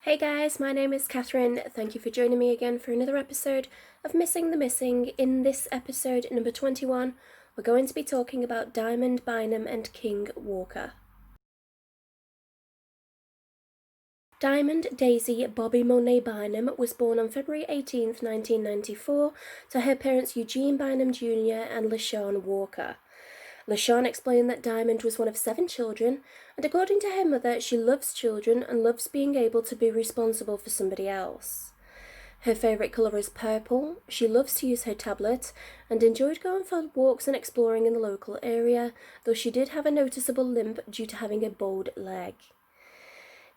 Hey guys, my name is Catherine. Thank you for joining me again for another episode of Missing the Missing. In this episode, number 21, we're going to be talking about Diamond Bynum and King Walker. Diamond Daisy Bobby Monet Bynum was born on February 18, 1994, to her parents Eugene Bynum Jr. and LaShawn Walker. LaShawn explained that Diamond was one of 7 children, and according to her mother, she loves children and loves being able to be responsible for somebody else. Her favourite colour is purple, she loves to use her tablet, and enjoyed going for walks and exploring in the local area, though she did have a noticeable limp due to having a bowed leg.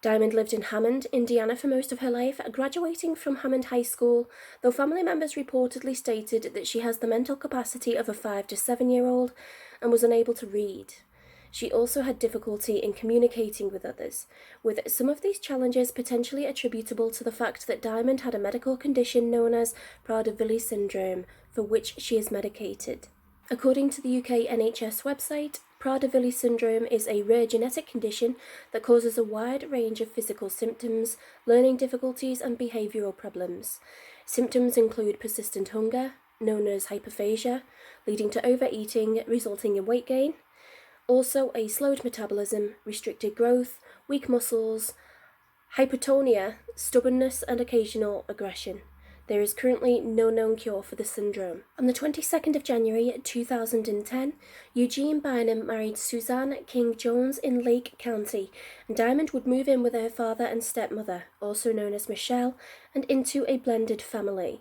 Diamond lived in Hammond, Indiana for most of her life, graduating from Hammond High School, though family members reportedly stated that she has the mental capacity of a 5 to 7-year-old and was unable to read. She also had difficulty in communicating with others, with some of these challenges potentially attributable to the fact that Diamond had a medical condition known as Prader-Willi syndrome, for which she is medicated. According to the UK NHS website, Prader-Willi syndrome is a rare genetic condition that causes a wide range of physical symptoms, learning difficulties, and behavioural problems. Symptoms include persistent hunger, known as hyperphagia, leading to overeating, resulting in weight gain, also a slowed metabolism, restricted growth, weak muscles, hypotonia, stubbornness, and occasional aggression. There is currently no known cure for the syndrome. On the 22nd of January 2010, Eugene Bynum married Suzanne King Jones in Lake County, and Diamond would move in with her father and stepmother, also known as Michelle, and into a blended family.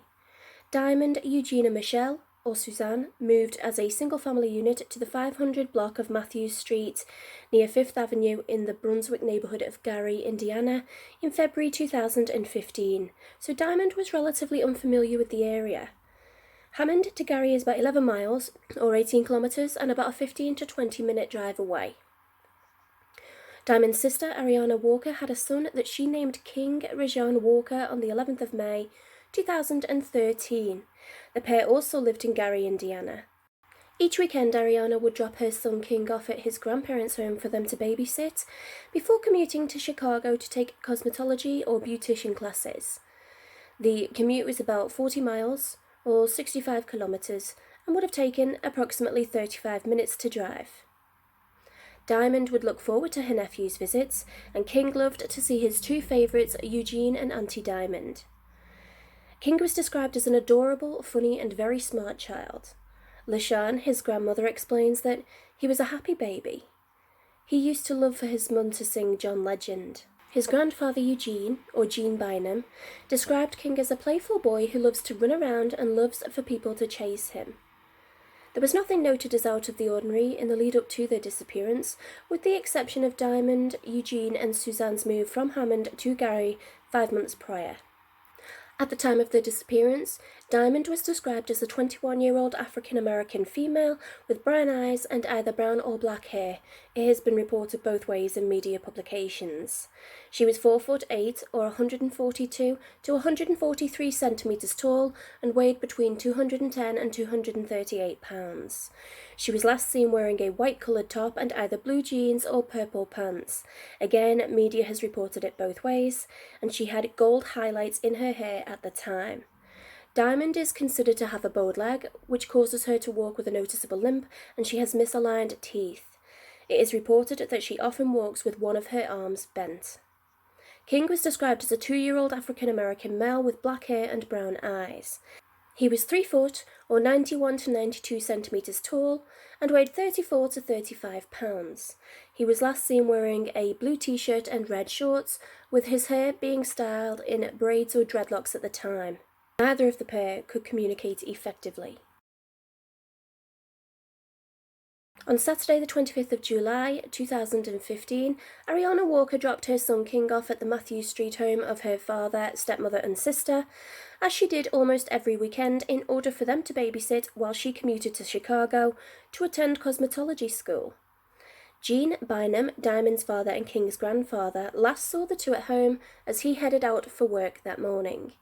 Diamond, Eugene, and Michelle, or Suzanne, moved as a single-family unit to the 500 block of Matthews Street near 5th Avenue in the Brunswick neighborhood of Gary, Indiana, in February 2015, so Diamond was relatively unfamiliar with the area. Hammond to Gary is about 11 miles, or 18 kilometers, and about a 15 to 20-minute drive away. Diamond's sister, Ariana Walker, had a son that she named King Rajan Walker on the 11th of May, 2013. The pair also lived in Gary, Indiana. Each weekend, Ariana would drop her son King off at his grandparents' home for them to babysit, before commuting to Chicago to take cosmetology or beautician classes. The commute was about 40 miles, or 65 kilometers, and would have taken approximately 35 minutes to drive. Diamond would look forward to her nephew's visits, and King loved to see his 2 favourites, Eugene and Auntie Diamond. King was described as an adorable, funny, and very smart child. LaShawn, his grandmother, explains that he was a happy baby. He used to love for his mum to sing John Legend. His grandfather Eugene, or Gene Bynum, described King as a playful boy who loves to run around and loves for people to chase him. There was nothing noted as out of the ordinary in the lead-up to their disappearance, with the exception of Diamond, Eugene, and Suzanne's move from Hammond to Gary 5 months prior. At the time of the disappearance, Diamond was described as a 21-year-old African-American female with brown eyes and either brown or black hair. It has been reported both ways in media publications. She was 4'8", or 142 to 143 centimeters tall, and weighed between 210 and 238 pounds. She was last seen wearing a white-coloured top and either blue jeans or purple pants. Again, media has reported it both ways, and she had gold highlights in her hair at the time. Diamond is considered to have a bowed leg, which causes her to walk with a noticeable limp, and she has misaligned teeth. It is reported that she often walks with one of her arms bent. King was described as a 2-year-old African-American male with black hair and brown eyes. He was 3 foot, or 91 to 92 centimeters tall, and weighed 34 to 35 pounds. He was last seen wearing a blue t-shirt and red shorts, with his hair being styled in braids or dreadlocks at the time. Neither of the pair could communicate effectively. On Saturday the 25th of July 2015, Ariana Walker dropped her son King off at the Matthews Street home of her father, stepmother and sister, as she did almost every weekend in order for them to babysit while she commuted to Chicago to attend cosmetology school. Gene Bynum, Diamond's father and King's grandfather, last saw the 2 at home as he headed out for work that morning.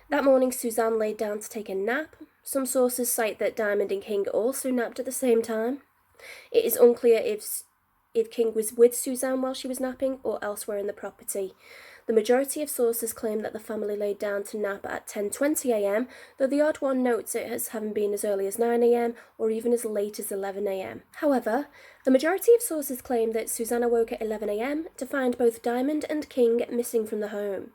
That morning, Suzanne laid down to take a nap. Some sources cite that Diamond and King also napped at the same time. It is unclear if King was with Suzanne while she was napping or elsewhere in the property. The majority of sources claim that the family laid down to nap at 10:20 a.m, though the odd one notes it as having been as early as 9 a.m. or even as late as 11 a.m. However, the majority of sources claim that Susanna woke at 11 a.m. to find both Diamond and King missing from the home.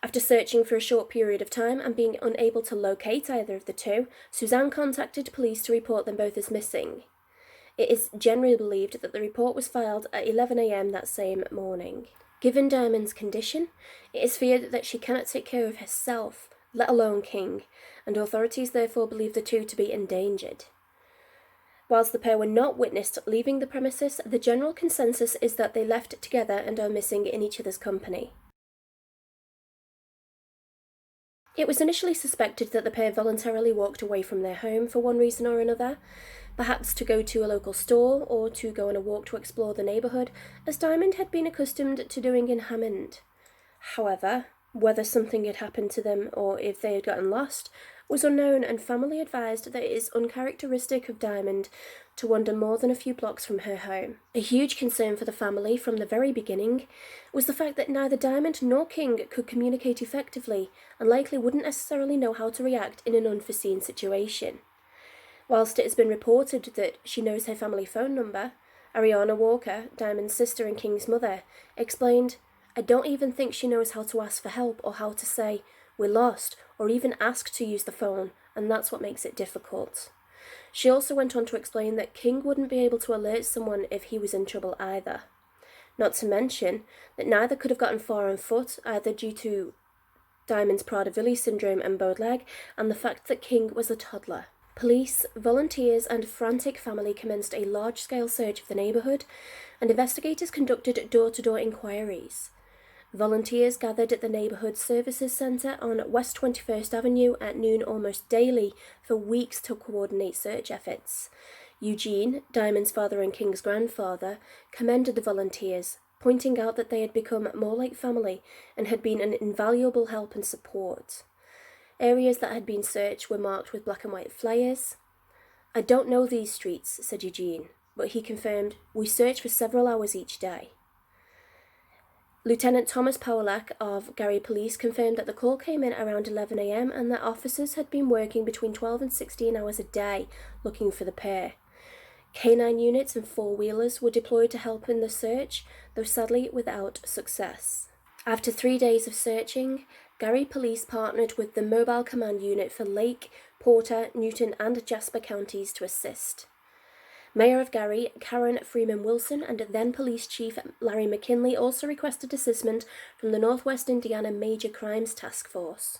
After searching for a short period of time and being unable to locate either of the two, Suzanne contacted police to report them both as missing. It is generally believed that the report was filed at 11 a.m. that same morning. Given Diamond's condition, it is feared that she cannot take care of herself, let alone King, and authorities therefore believe the two to be endangered. Whilst the pair were not witnessed leaving the premises, the general consensus is that they left together and are missing in each other's company. It was initially suspected that the pair voluntarily walked away from their home for one reason or another, perhaps to go to a local store or to go on a walk to explore the neighbourhood, as Diamond had been accustomed to doing in Hammond. However, whether something had happened to them or if they had gotten lost was unknown, and family advised that it is uncharacteristic of Diamond to wander more than a few blocks from her home. A huge concern for the family from the very beginning was the fact that neither Diamond nor King could communicate effectively and likely wouldn't necessarily know how to react in an unforeseen situation. Whilst it has been reported that she knows her family phone number, Ariana Walker, Diamond's sister and King's mother, explained, "I don't even think she knows how to ask for help or how to say, 'We're lost,' or even ask to use the phone, and that's what makes it difficult." She also went on to explain that King wouldn't be able to alert someone if he was in trouble either. Not to mention that neither could have gotten far on foot, either due to Diamond's Prader-Willi syndrome and bowed leg, and the fact that King was a toddler. Police, volunteers and frantic family commenced a large-scale search of the neighbourhood, and investigators conducted door-to-door inquiries. Volunteers gathered at the Neighbourhood Services Centre on West 21st Avenue at noon almost daily for weeks to coordinate search efforts. Eugene, Diamond's father and King's grandfather, commended the volunteers, pointing out that they had become more like family and had been an invaluable help and support. Areas that had been searched were marked with black and white flyers. "I don't know these streets," said Eugene, but he confirmed, "We search for several hours each day." Lieutenant Thomas Powlak of Gary Police confirmed that the call came in around 11 a.m. and that officers had been working between 12 and 16 hours a day looking for the pair. Canine units and four-wheelers were deployed to help in the search, though sadly without success. After 3 days of searching, Gary Police partnered with the Mobile Command Unit for Lake, Porter, Newton and Jasper counties to assist. Mayor of Gary, Karen Freeman Wilson, and then Police Chief Larry McKinley also requested assistance from the Northwest Indiana Major Crimes Task Force.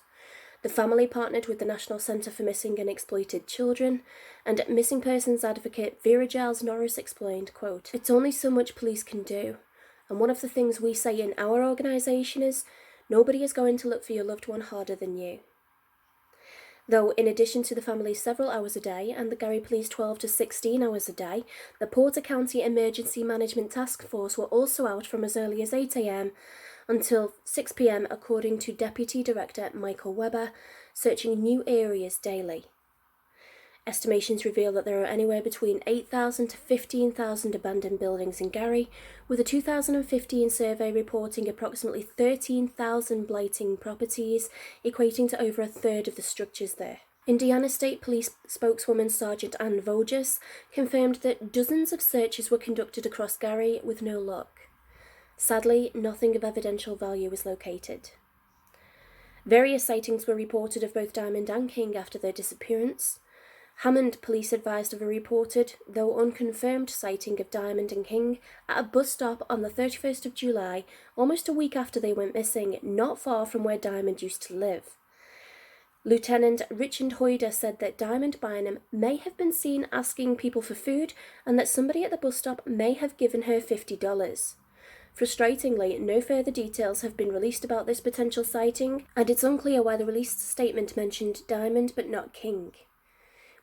The family partnered with the National Center for Missing and Exploited Children, and missing persons advocate Vera Giles Norris explained, quote, "It's only so much police can do, and one of the things we say in our organization is, nobody is going to look for your loved one harder than you." Though, in addition to the family's several hours a day and the Gary Police 12 to 16 hours a day, the Porter County Emergency Management Task Force were also out from as early as 8 a.m. until 6 p.m. according to Deputy Director Michael Weber, searching new areas daily. Estimations reveal that there are anywhere between 8,000 to 15,000 abandoned buildings in Gary, with a 2015 survey reporting approximately 13,000 blighting properties, equating to over a third of the structures there. Indiana State Police spokeswoman Sergeant Ann Voges confirmed that dozens of searches were conducted across Gary with no luck. Sadly, nothing of evidential value was located. Various sightings were reported of both Diamond and King after their disappearance. Hammond police advised of a reported, though unconfirmed, sighting of Diamond and King at a bus stop on the 31st of July, almost a week after they went missing, not far from where Diamond used to live. Lieutenant Richard Hoyder said that Diamond Bynum may have been seen asking people for food and that somebody at the bus stop may have given her $50. Frustratingly, no further details have been released about this potential sighting, and it's unclear why the released statement mentioned Diamond but not King.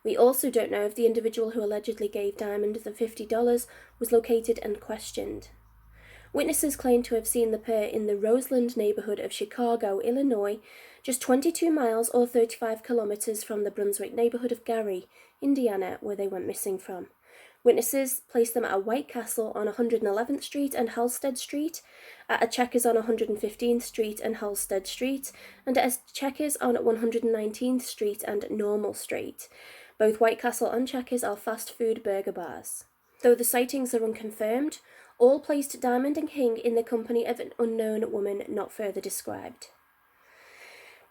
We also don't know if the individual who allegedly gave Diamond the $50 was located and questioned. Witnesses claim to have seen the pair in the Roseland neighborhood of Chicago, Illinois, just 22 miles or 35 kilometers from the Brunswick neighborhood of Gary, Indiana, where they went missing from. Witnesses placed them at a White Castle on 111th Street and Halstead Street, at a Checkers on 115th Street and Halstead Street, and at a Checkers on 119th Street and Normal Street. Both White Castle and Checkers are fast food burger bars. Though the sightings are unconfirmed, all placed Diamond and King in the company of an unknown woman not further described.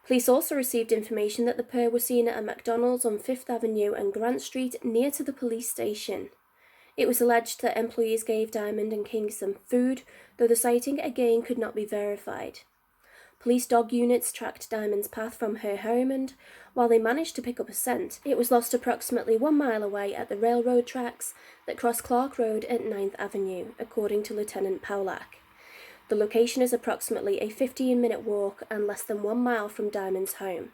Police also received information that the pair were seen at a McDonald's on 5th Avenue and Grant Street near to the police station. It was alleged that employees gave Diamond and King some food, though the sighting again could not be verified. Police dog units tracked Diamond's path from her home, and while they managed to pick up a scent, it was lost approximately 1 mile away at the railroad tracks that cross Clark Road at 9th Avenue, according to Lieutenant Powlack. The location is approximately a 15-minute walk and less than 1 mile from Diamond's home.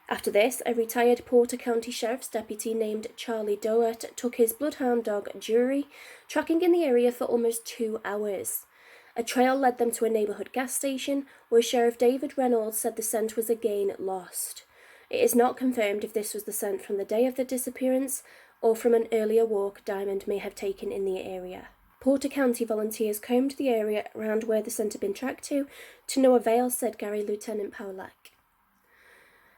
After this, a retired Porter County Sheriff's deputy named Charlie Doert took his bloodhound dog, Jury, tracking in the area for almost 2 hours. A trail led them to a neighborhood gas station, where Sheriff David Reynolds said the scent was again lost. It is not confirmed if this was the scent from the day of the disappearance or from an earlier walk Diamond may have taken in the area. Porter County volunteers combed the area around where the scent had been tracked to no avail, said Gary Lieutenant Powlack.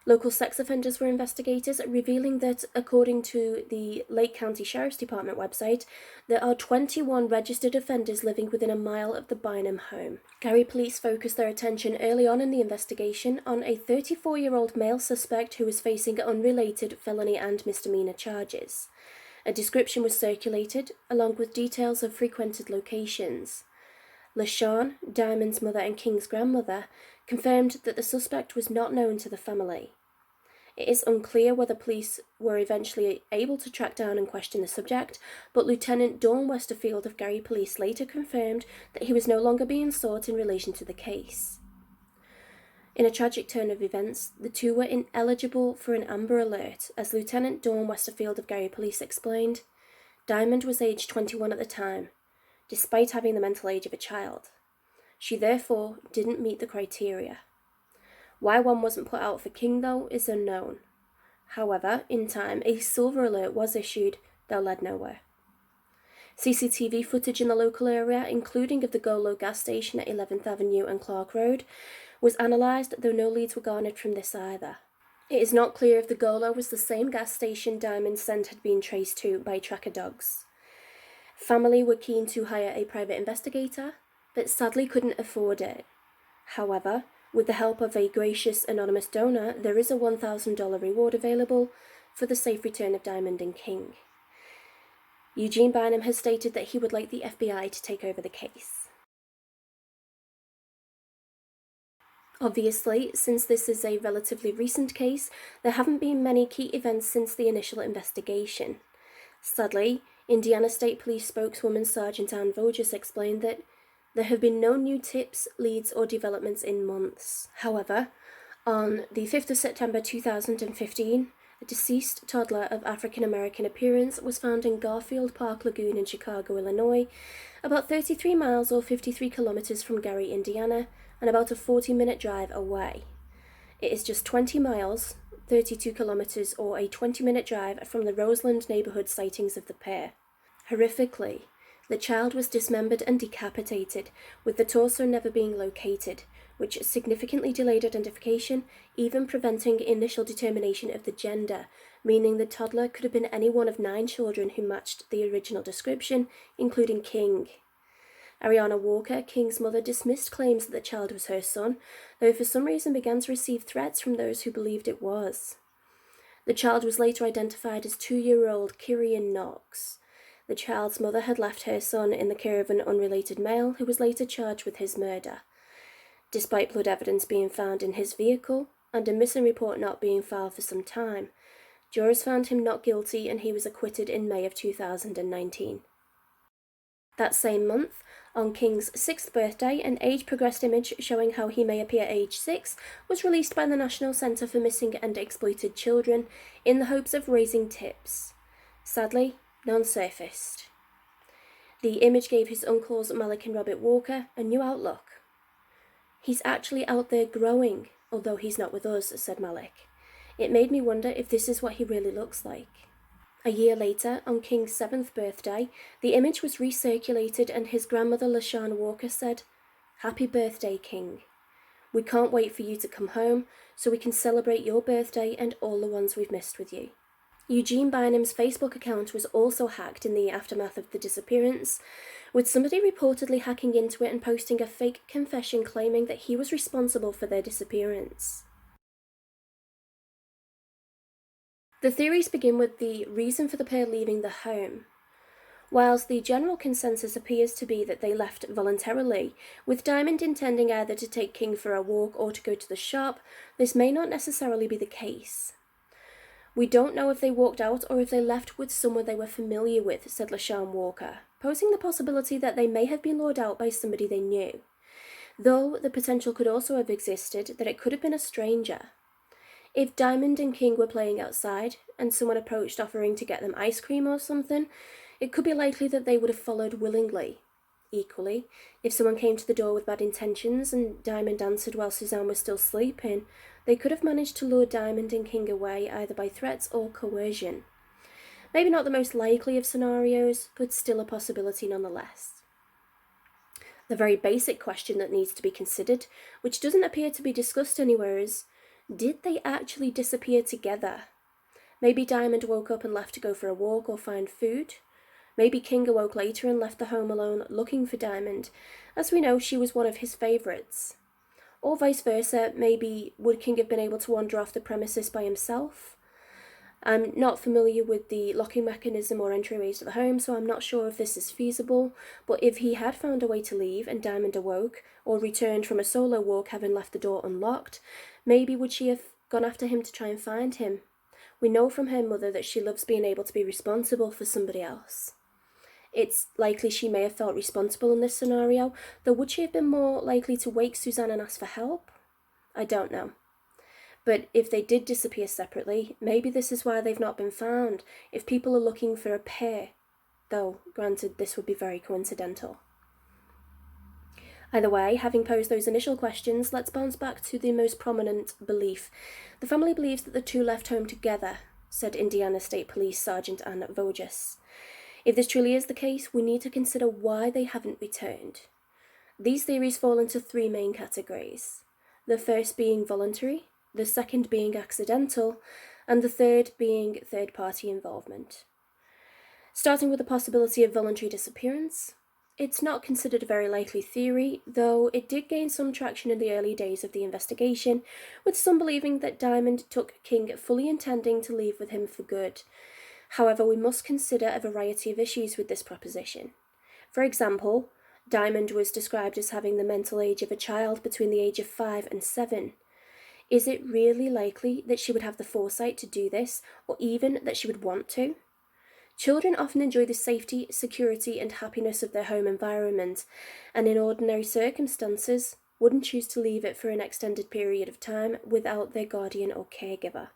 Local sex offenders were investigators, revealing that, according to the Lake County Sheriff's Department website, there are 21 registered offenders living within a mile of the Bynum home. Gary police focused their attention early on in the investigation on a 34-year-old male suspect who was facing unrelated felony and misdemeanor charges. A description was circulated, along with details of frequented locations. LaShawn, Diamond's mother and King's grandmother, confirmed that the suspect was not known to the family. It is unclear whether police were eventually able to track down and question the subject, but Lieutenant Dawn Westerfield of Gary Police later confirmed that he was no longer being sought in relation to the case. In a tragic turn of events, the two were ineligible for an Amber Alert, as Lieutenant Dawn Westerfield of Gary Police explained. Diamond was aged 21 at the time, despite having the mental age of a child. She therefore didn't meet the criteria. Why one wasn't put out for King, though, is unknown. However, in time, a silver alert was issued, though led nowhere. CCTV footage in the local area, including of the Golo gas station at 11th Avenue and Clark Road, was analysed, though no leads were garnered from this either. It is not clear if the Golo was the same gas station Diamond's scent had been traced to by tracker dogs. Family were keen to hire a private investigator, but sadly couldn't afford it. However, with the help of a gracious anonymous donor, there is a $1,000 reward available for the safe return of Diamond and King. Eugene Bynum has stated that he would like the FBI to take over the case. Obviously, since this is a relatively recent case, there haven't been many key events since the initial investigation. Sadly, Indiana State Police spokeswoman Sergeant Ann Voges explained that there have been no new tips, leads, or developments in months. However, on the 5th of September 2015, a deceased toddler of African-American appearance was found in Garfield Park Lagoon in Chicago, Illinois, about 33 miles or 53 kilometers from Gary, Indiana, and about a 40-minute drive away. It is just 20 miles, 32 kilometers, or a 20-minute drive from the Roseland neighborhood sightings of the pair. Horrifically, the child was dismembered and decapitated, with the torso never being located, which significantly delayed identification, even preventing initial determination of the gender, meaning the toddler could have been any one of 9 children who matched the original description, including King. Ariana Walker, King's mother, dismissed claims that the child was her son, though for some reason began to receive threats from those who believed it was. The child was later identified as 2-year-old Kyrian Knox. The child's mother had left her son in the care of an unrelated male who was later charged with his murder. Despite blood evidence being found in his vehicle and a missing report not being filed for some time, jurors found him not guilty and he was acquitted in May of 2019. That same month, on King's 6th birthday, an age-progressed image showing how he may appear age 6 was released by the National Center for Missing and Exploited Children in the hopes of raising tips. Sadly, none surfaced. The image gave his uncles Malik and Robert Walker a new outlook. "He's actually out there growing, although he's not with us," said Malik. "It made me wonder if this is what he really looks like." A year later, on King's 7th birthday, the image was recirculated and his grandmother LaShawn Walker said, "Happy birthday, King. We can't wait for you to come home so we can celebrate your birthday and all the ones we've missed with you." Eugene Bynum's Facebook account was also hacked in the aftermath of the disappearance, with somebody reportedly hacking into it and posting a fake confession claiming that he was responsible for their disappearance. The theories begin with the reason for the pair leaving the home. Whilst the general consensus appears to be that they left voluntarily, with Diamond intending either to take King for a walk or to go to the shop, this may not necessarily be the case. "We don't know if they walked out or if they left with someone they were familiar with," said LaShawn Walker, posing the possibility that they may have been lured out by somebody they knew, though the potential could also have existed that it could have been a stranger. If Diamond and King were playing outside and someone approached offering to get them ice cream or something, it could be likely that they would have followed willingly. Equally, if someone came to the door with bad intentions and Diamond answered while Suzanne was still sleeping, they could have managed to lure Diamond and King away either by threats or coercion. Maybe not the most likely of scenarios, but still a possibility nonetheless. The very basic question that needs to be considered, which doesn't appear to be discussed anywhere, is, did they actually disappear together? Maybe Diamond woke up and left to go for a walk or find food. Maybe King awoke later and left the home alone looking for Diamond, as we know she was one of his favourites. Or vice versa, maybe would King have been able to wander off the premises by himself? I'm not familiar with the locking mechanism or entryways to the home, so I'm not sure if this is feasible, but if he had found a way to leave and Diamond awoke, or returned from a solo walk having left the door unlocked, maybe would she have gone after him to try and find him? We know from her mother that she loves being able to be responsible for somebody else. It's likely she may have felt responsible in this scenario, though would she have been more likely to wake Suzanne and ask for help? I don't know. But if they did disappear separately, maybe this is why they've not been found, if people are looking for a pair, though granted this would be very coincidental. Either way, having posed those initial questions, let's bounce back to the most prominent belief. The family believes that the two left home together, said Indiana State Police Sergeant Ann Voges. If this truly is the case, we need to consider why they haven't returned. These theories fall into three main categories. The first being voluntary, the second being accidental, and the third being third-party involvement. Starting with the possibility of voluntary disappearance, it's not considered a very likely theory, though it did gain some traction in the early days of the investigation, with some believing that Diamond took King fully intending to leave with him for good. However, we must consider a variety of issues with this proposition. For example, Diamond was described as having the mental age of a child between the age of 5 and 7. Is it really likely that she would have the foresight to do this, or even that she would want to? Children often enjoy the safety, security, and happiness of their home environment, and in ordinary circumstances, wouldn't choose to leave it for an extended period of time without their guardian or caregiver.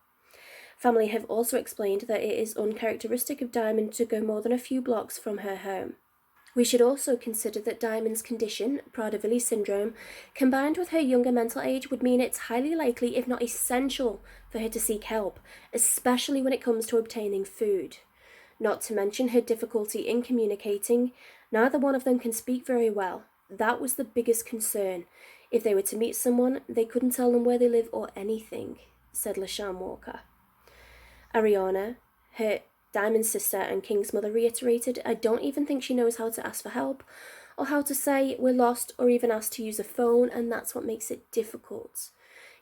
Family have also explained that it is uncharacteristic of Diamond to go more than a few blocks from her home. We should also consider that Diamond's condition, Prader-Willi syndrome, combined with her younger mental age would mean it's highly likely, if not essential, for her to seek help, especially when it comes to obtaining food. Not to mention her difficulty in communicating. Neither one of them can speak very well. That was the biggest concern. If they were to meet someone, they couldn't tell them where they live or anything, said LaShawn Walker. Ariana, her Diamond's sister and King's mother, reiterated, "I don't even think she knows how to ask for help, or how to say we're lost, or even ask to use a phone, and that's what makes it difficult."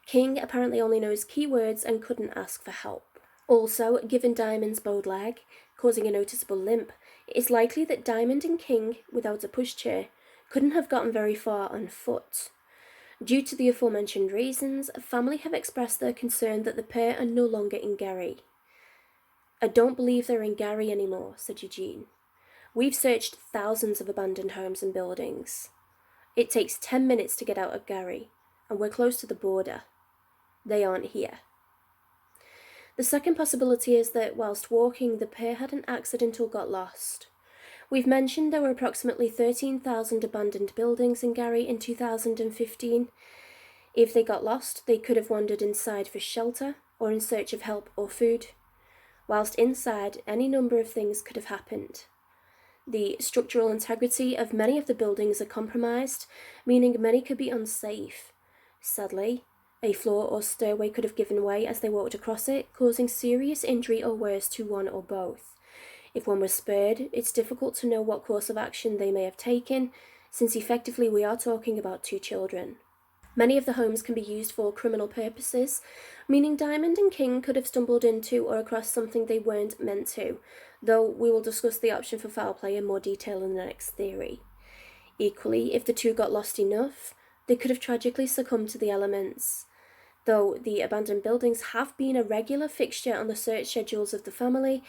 King apparently only knows keywords and couldn't ask for help. Also, given Diamond's bowed leg, causing a noticeable limp, it is likely that Diamond and King, without a pushchair, couldn't have gotten very far on foot. Due to the aforementioned reasons, family have expressed their concern that the pair are no longer in Gary. "I don't believe they're in Gary anymore," said Eugene. "We've searched thousands of abandoned homes and buildings. It takes 10 minutes to get out of Gary, and we're close to the border. They aren't here." The second possibility is that whilst walking, the pair had an accident or got lost. We've mentioned there were approximately 13,000 abandoned buildings in Gary in 2015. If they got lost, they could have wandered inside for shelter or in search of help or food. whilst inside any number of things could have happened. The structural integrity of many of the buildings are compromised, meaning many could be unsafe. Sadly, a floor or stairway could have given way as they walked across it, causing serious injury or worse to one or both. If one was spared, it's difficult to know what course of action they may have taken, since effectively we are talking about 2 children. Many of the homes can be used for criminal purposes, meaning Diamond and King could have stumbled into or across something they weren't meant to, though we will discuss the option for foul play in more detail in the next theory. Equally, if the two got lost enough, they could have tragically succumbed to the elements. Though the abandoned buildings have been a regular fixture on the search schedules of the family,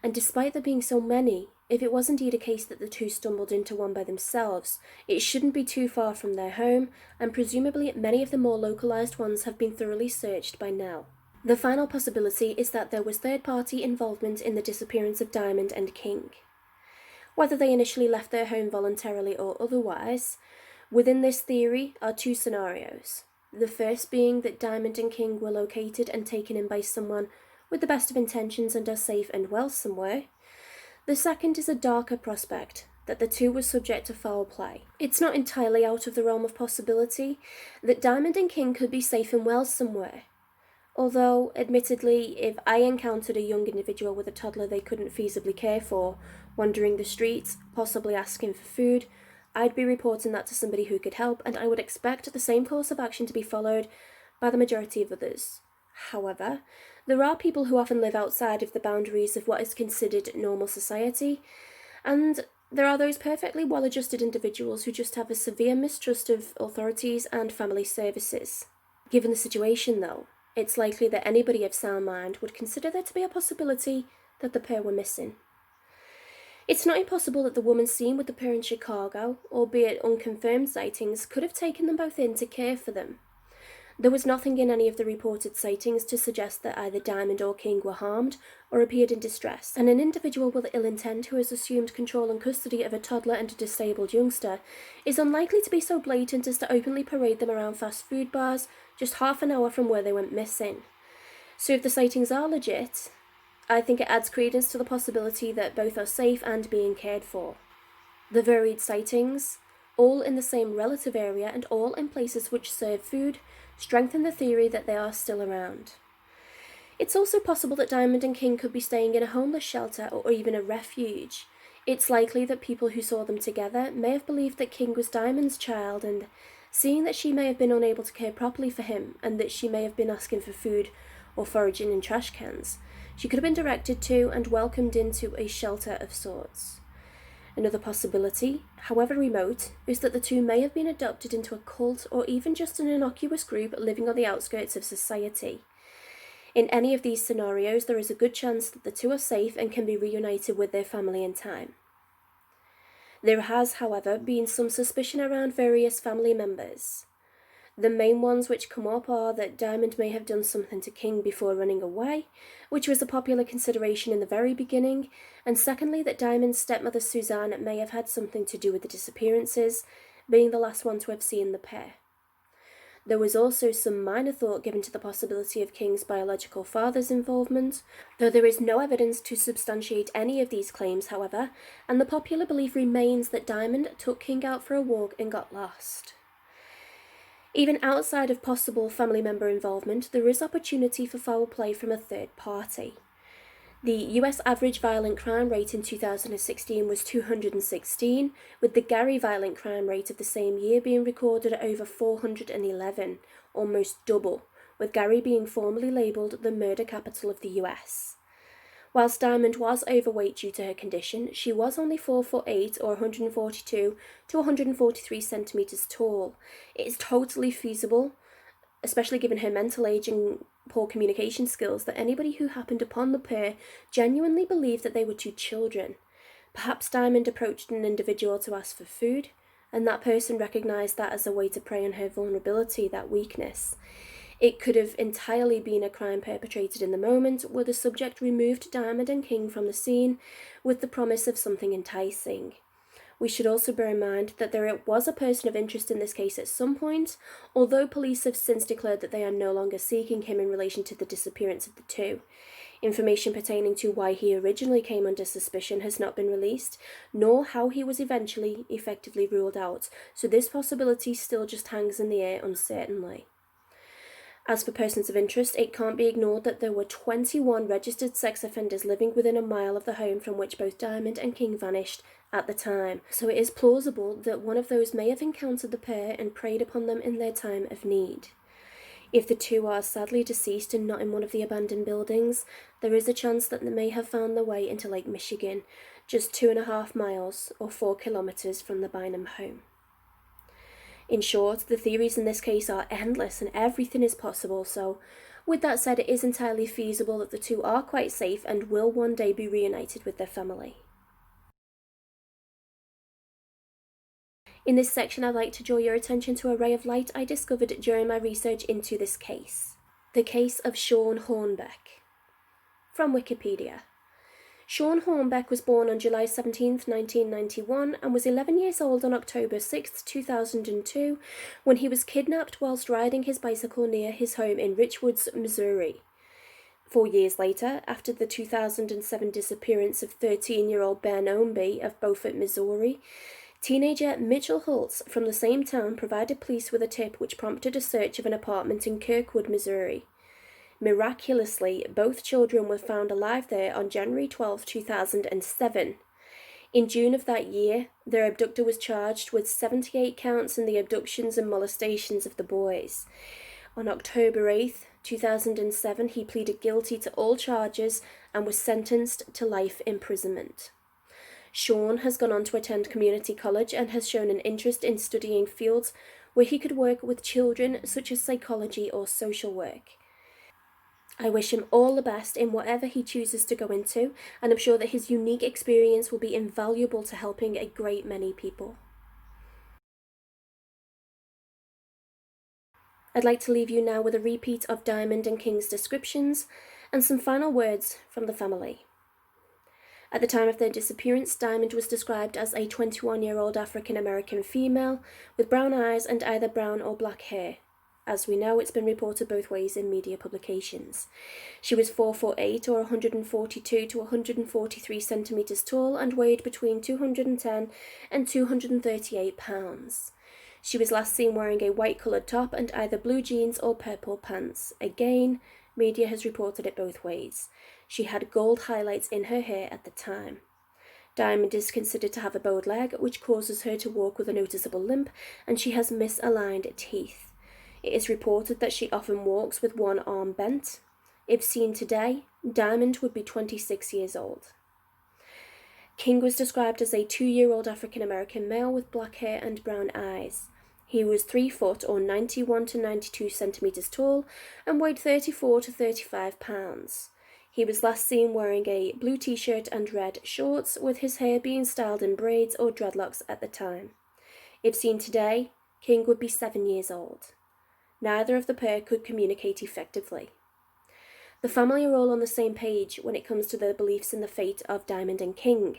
and despite there being so many, if it was indeed a case that the two stumbled into one by themselves, it shouldn't be too far from their home, and presumably many of the more localised ones have been thoroughly searched by now. The final possibility is that there was third-party involvement in the disappearance of Diamond and King. Whether they initially left their home voluntarily or otherwise, within this theory are 2 scenarios. The first being that Diamond and King were located and taken in by someone with the best of intentions and are safe and well somewhere. The second is a darker prospect, that the two were subject to foul play. It's not entirely out of the realm of possibility that Diamond and King could be safe and well somewhere. Although, admittedly, if I encountered a young individual with a toddler they couldn't feasibly care for, wandering the streets, possibly asking for food, I'd be reporting that to somebody who could help, and I would expect the same course of action to be followed by the majority of others. However, there are people who often live outside of the boundaries of what is considered normal society, and there are those perfectly well-adjusted individuals who just have a severe mistrust of authorities and family services. Given the situation, though, it's likely that anybody of sound mind would consider there to be a possibility that the pair were missing. It's not impossible that the woman seen with the pair in Chicago, albeit unconfirmed sightings, could have taken them both in to care for them. There was nothing in any of the reported sightings to suggest that either Diamond or King were harmed or appeared in distress, and an individual with ill intent who has assumed control and custody of a toddler and a disabled youngster is unlikely to be so blatant as to openly parade them around fast food bars just half an hour from where they went missing. So if the sightings are legit, I think it adds credence to the possibility that both are safe and being cared for. The varied sightings, all in the same relative area and all in places which serve food, strengthen the theory that they are still around. It's also possible that Diamond and King could be staying in a homeless shelter or even a refuge. It's likely that people who saw them together may have believed that King was Diamond's child, and seeing that she may have been unable to care properly for him and that she may have been asking for food or foraging in trash cans, she could have been directed to and welcomed into a shelter of sorts. Another possibility, however remote, is that the two may have been adopted into a cult or even just an innocuous group living on the outskirts of society. In any of these scenarios, there is a good chance that the two are safe and can be reunited with their family in time. There has, however, been some suspicion around various family members. The main ones which come up are that Diamond may have done something to King before running away, which was a popular consideration in the very beginning, and secondly that Diamond's stepmother Suzanne may have had something to do with the disappearances, being the last one to have seen the pair. There was also some minor thought given to the possibility of King's biological father's involvement, though there is no evidence to substantiate any of these claims, however, and the popular belief remains that Diamond took King out for a walk and got lost. Even outside of possible family member involvement, there is opportunity for foul play from a third party. The US average violent crime rate in 2016 was 216, with the Gary violent crime rate of the same year being recorded at over 411, almost double, with Gary being formally labelled the murder capital of the US. Whilst Diamond was overweight due to her condition, she was only 4'8" or 142 to 143 centimetres tall. It is totally feasible, especially given her mental age and poor communication skills, that anybody who happened upon the pair genuinely believed that they were 2 children. Perhaps Diamond approached an individual to ask for food, and that person recognised that as a way to prey on her vulnerability, that weakness. It could have entirely been a crime perpetrated in the moment, where the subject removed Diamond and King from the scene with the promise of something enticing. We should also bear in mind that there was a person of interest in this case at some point, although police have since declared that they are no longer seeking him in relation to the disappearance of the two. Information pertaining to why he originally came under suspicion has not been released, nor how he was eventually effectively ruled out, so this possibility still just hangs in the air uncertainly. As for persons of interest, it can't be ignored that there were 21 registered sex offenders living within a mile of the home from which both Diamond and King vanished at the time, so it is plausible that one of those may have encountered the pair and preyed upon them in their time of need. If the two are sadly deceased and not in one of the abandoned buildings, there is a chance that they may have found their way into Lake Michigan, just 2.5 miles or 4 kilometers from the Bynum home. In short, the theories in this case are endless and everything is possible, so with that said, it is entirely feasible that the two are quite safe and will one day be reunited with their family. In this section, I'd like to draw your attention to a ray of light I discovered during my research into this case. The case of Sean Hornbeck. From Wikipedia. Sean Hornbeck was born on July 17, 1991, and was 11 years old on October 6, 2002, when he was kidnapped whilst riding his bicycle near his home in Richwoods, Missouri. 4 years later, after the 2007 disappearance of 13-year-old Ben Omby of Beaufort, Missouri, teenager Mitchell Holtz from the same town provided police with a tip which prompted a search of an apartment in Kirkwood, Missouri. Miraculously, both children were found alive there on January 12, 2007. In June of that year, their abductor was charged with 78 counts in the abductions and molestations of the boys. On October 8, 2007, he pleaded guilty to all charges and was sentenced to life imprisonment. Sean has gone on to attend community college and has shown an interest in studying fields where he could work with children, such as psychology or social work. I wish him all the best in whatever he chooses to go into, and I'm sure that his unique experience will be invaluable to helping a great many people. I'd like to leave you now with a repeat of Diamond and King's descriptions and some final words from the family. At the time of their disappearance, Diamond was described as a 21-year-old African-American female with brown eyes and either brown or black hair. As we know, it's been reported both ways in media publications. She was 4'8" or 142 to 143 centimetres tall and weighed between 210 and 238 pounds. She was last seen wearing a white-coloured top and either blue jeans or purple pants. Again, media has reported it both ways. She had gold highlights in her hair at the time. Diamond is considered to have a bowed leg, which causes her to walk with a noticeable limp, and she has misaligned teeth. It is reported that she often walks with one arm bent. If seen today, Diamond would be 26 years old. King was described as a 2-year-old African-American male with black hair and brown eyes. He was 3 foot or 91 to 92 centimetres tall and weighed 34 to 35 pounds. He was last seen wearing a blue t-shirt and red shorts, with his hair being styled in braids or dreadlocks at the time. If seen today, King would be 7 years old. Neither of the pair could communicate effectively. The family are all on the same page when it comes to their beliefs in the fate of Diamond and King.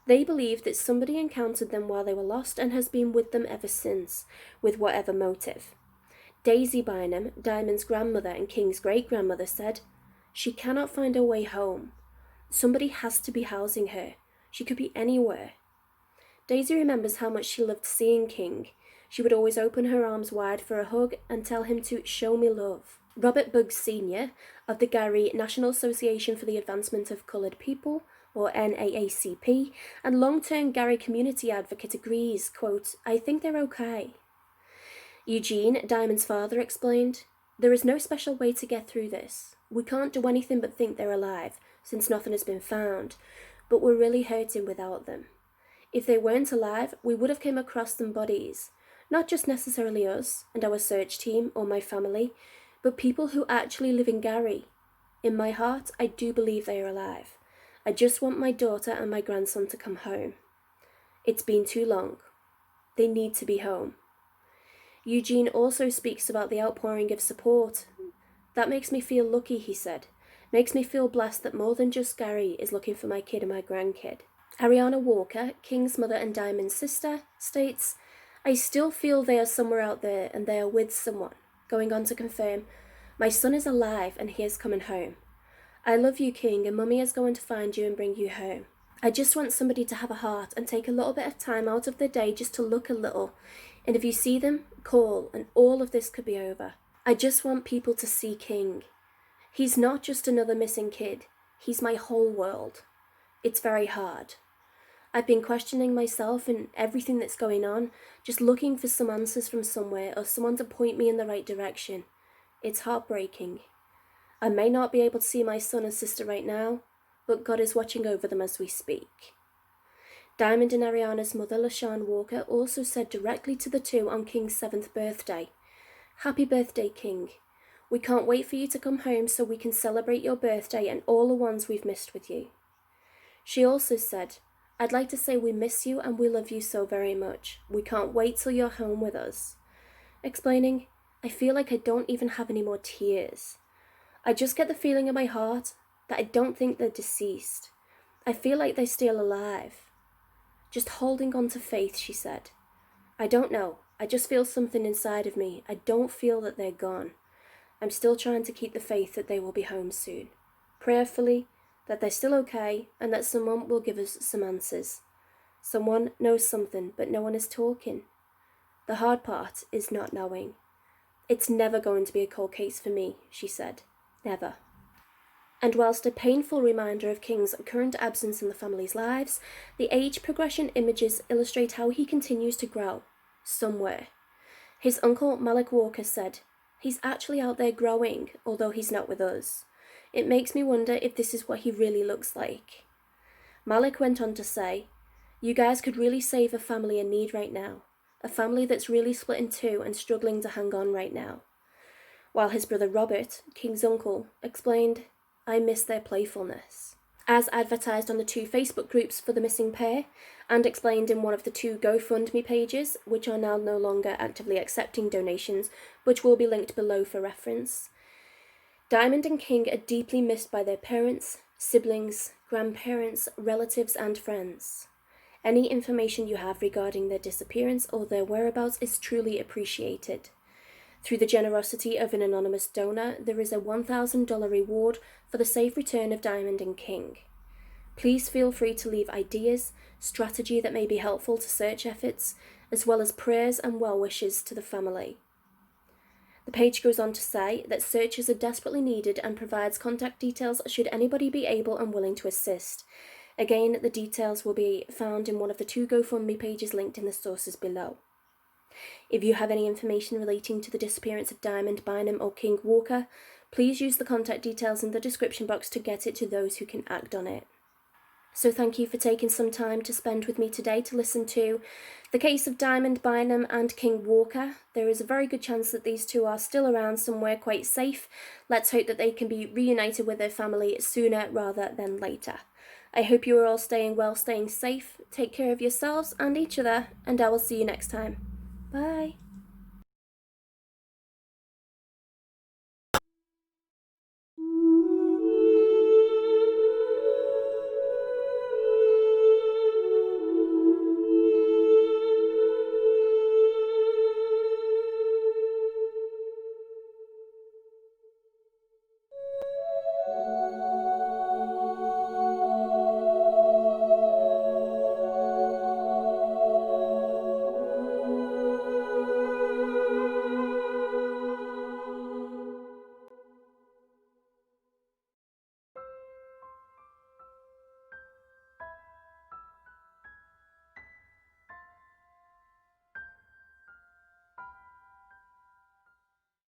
They believe that somebody encountered them while they were lost and has been with them ever since, with whatever motive. Daisy Bynum, Diamond's grandmother and King's great-grandmother, said, "She cannot find her way home. Somebody has to be housing her. She could be anywhere." Daisy remembers how much she loved seeing King. She would always open her arms wide for a hug and tell him to show me love. Robert Buggs Sr. of the Gary National Association for the Advancement of Coloured People, or NAACP, and long-term Gary community advocate agrees, quote, "I think they're okay." Eugene, Diamond's father, explained, "There is no special way to get through this. We can't do anything but think they're alive, since nothing has been found, but we're really hurting without them. If they weren't alive, we would have came across them bodies. Not just necessarily us and our search team or my family, but people who actually live in Gary. In my heart, I do believe they are alive. I just want my daughter and my grandson to come home. It's been too long. They need to be home." Eugene also speaks about the outpouring of support. "That makes me feel lucky," he said. "Makes me feel blessed that more than just Gary is looking for my kid and my grandkid." Ariana Walker, King's mother and Diamond's sister, states, "I still feel they are somewhere out there and they are with someone," going on to confirm, "My son is alive and he is coming home. I love you, King, and Mummy is going to find you and bring you home. I just want somebody to have a heart and take a little bit of time out of their day just to look a little. And if you see them, call, and all of this could be over. I just want people to see King. He's not just another missing kid. He's my whole world. It's very hard. I've been questioning myself and everything that's going on, just looking for some answers from somewhere or someone to point me in the right direction. It's heartbreaking. I may not be able to see my son and sister right now, but God is watching over them as we speak. Diamond and Ariana's mother, LaShawn Walker, also said directly to the two on King's 7th birthday, "Happy birthday, King. We can't wait for you to come home so we can celebrate your birthday and all the ones we've missed with you." She also said, "I'd like to say we miss you and we love you so very much. We can't wait till you're home with us." Explaining, "I feel like I don't even have any more tears. I just get the feeling in my heart that I don't think they're deceased. I feel like they're still alive. Just holding on to faith," she said. "I don't know. I just feel something inside of me. I don't feel that they're gone. I'm still trying to keep the faith that they will be home soon. Prayerfully, that they're still okay and that someone will give us some answers. Someone knows something, but no one is talking. The hard part is not knowing. It's never going to be a cold case for me," she said. Never. And whilst a painful reminder of King's current absence in the family's lives, the age progression images illustrate how he continues to grow. Somewhere. His uncle Malik Walker said, "He's actually out there growing, although he's not with us. It makes me wonder if this is what he really looks like." Malik went on to say, "You guys could really save a family in need right now. A family that's really split in two and struggling to hang on right now." While his brother Robert, King's uncle, explained, "I miss their playfulness." As advertised on the two Facebook groups for the missing pair, and explained in one of the two GoFundMe pages, which are now no longer actively accepting donations, which will be linked below for reference, Diamond and King are deeply missed by their parents, siblings, grandparents, relatives, and friends. Any information you have regarding their disappearance or their whereabouts is truly appreciated. Through the generosity of an anonymous donor, there is a $1,000 reward for the safe return of Diamond and King. Please feel free to leave ideas, strategy that may be helpful to search efforts, as well as prayers and well wishes to the family. The page goes on to say that searches are desperately needed and provides contact details should anybody be able and willing to assist. Again, the details will be found in one of the two GoFundMe pages linked in the sources below. If you have any information relating to the disappearance of Diamond Bynum or King Walker, please use the contact details in the description box to get it to those who can act on it. So thank you for taking some time to spend with me today to listen to the case of Diamond Bynum and King Walker. There is a very good chance that these two are still around somewhere quite safe. Let's hope that they can be reunited with their family sooner rather than later. I hope you are all staying well, staying safe. Take care of yourselves and each other, and I will see you next time. Bye.